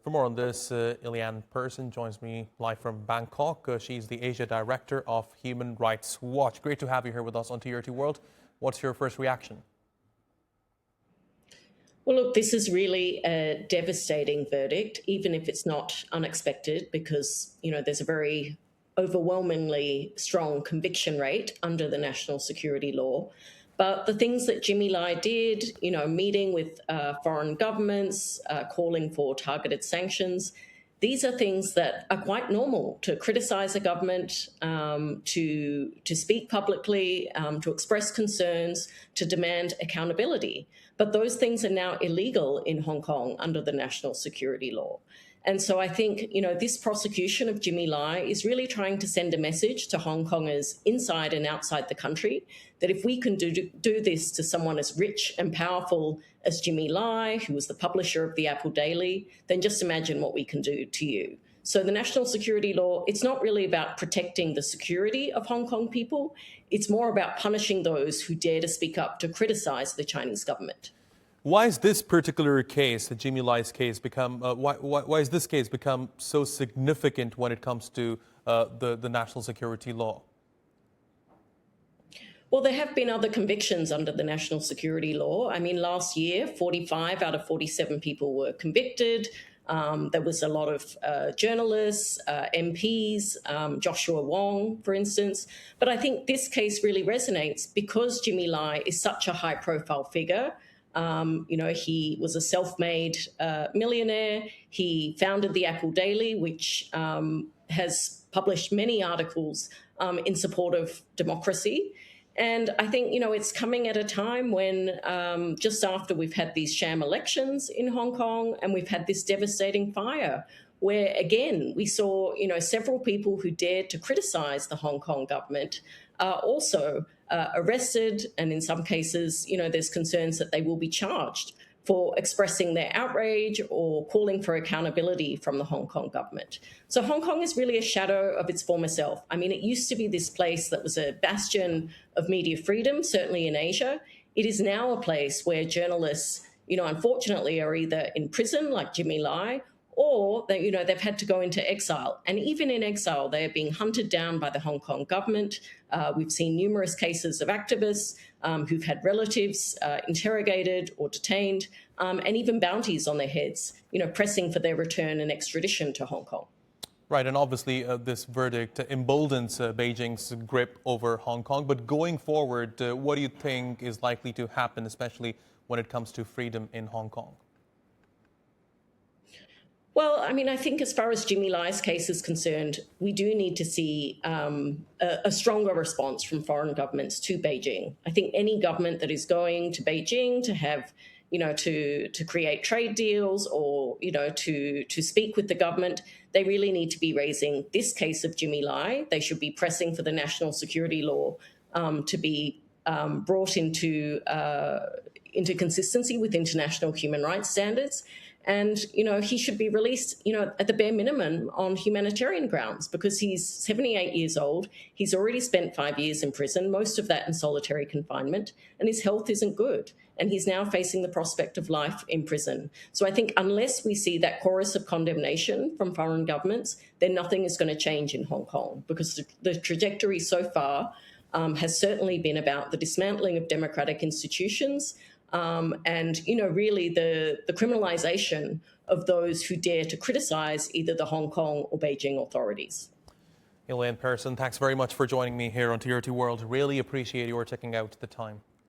For more on this, Elaine Pearson joins me live from Bangkok. She's the Asia Director of Human Rights Watch. Great to have you here with us on TRT World. What's your first reaction? Well, look, this is really a devastating verdict, even if it's not unexpected, because, there's a very overwhelmingly strong conviction rate under the national security law. But the things that Jimmy Lai did, meeting with foreign governments, calling for targeted sanctions, these are things that are quite normal: to criticise a government, to speak publicly, to express concerns, to demand accountability. But those things are now illegal in Hong Kong under the national security law. And so I think, this prosecution of Jimmy Lai is really trying to send a message to Hong Kongers inside and outside the country that if we can do this to someone as rich and powerful as Jimmy Lai, who was the publisher of the Apple Daily, then just imagine what we can do to you. So the national security law, it's not really about protecting the security of Hong Kong people. It's more about punishing those who dare to speak up to criticize the Chinese government. Why is this particular case, the Jimmy Lai's case, why has this case become so significant when it comes to the national security law? Well, there have been other convictions under the national security law. I mean, last year, 45 out of 47 people were convicted. There was a lot of journalists, MPs, Joshua Wong, for instance. But I think this case really resonates because Jimmy Lai is such a high-profile figure. He was a self-made millionaire. He founded the Apple Daily, which has published many articles in support of democracy. And I think, it's coming at a time when just after we've had these sham elections in Hong Kong and we've had this devastating fire where, again, we saw, several people who dared to criticize the Hong Kong government are also arrested. And in some cases, there's concerns that they will be charged for expressing their outrage or calling for accountability from the Hong Kong government. So Hong Kong is really a shadow of its former self. I mean, it used to be this place that was a bastion of media freedom, certainly in Asia. It is now a place where journalists, unfortunately are either in prison, like Jimmy Lai, or they've had to go into exile. And even in exile, they are being hunted down by the Hong Kong government. We've seen numerous cases of activists who've had relatives interrogated or detained, and even bounties on their heads, pressing for their return and extradition to Hong Kong. Right, and obviously this verdict emboldens Beijing's grip over Hong Kong. But going forward, what do you think is likely to happen, especially when it comes to freedom in Hong Kong? Well, I mean, I think as far as Jimmy Lai's case is concerned, we do need to see a stronger response from foreign governments to Beijing. I think any government that is going to Beijing to have, to create trade deals or, to speak with the government, they really need to be raising this case of Jimmy Lai. They should be pressing for the national security law to be brought into consistency with international human rights standards. And, he should be released, at the bare minimum on humanitarian grounds because he's 78 years old. He's already spent 5 years in prison, most of that in solitary confinement, and his health isn't good. And he's now facing the prospect of life in prison. So I think unless we see that chorus of condemnation from foreign governments, then nothing is going to change in Hong Kong because the trajectory so far has certainly been about the dismantling of democratic institutions, and, really the criminalization of those who dare to criticize either the Hong Kong or Beijing authorities. Elaine Pearson, thanks very much for joining me here on TRT World. Really appreciate your taking out the time.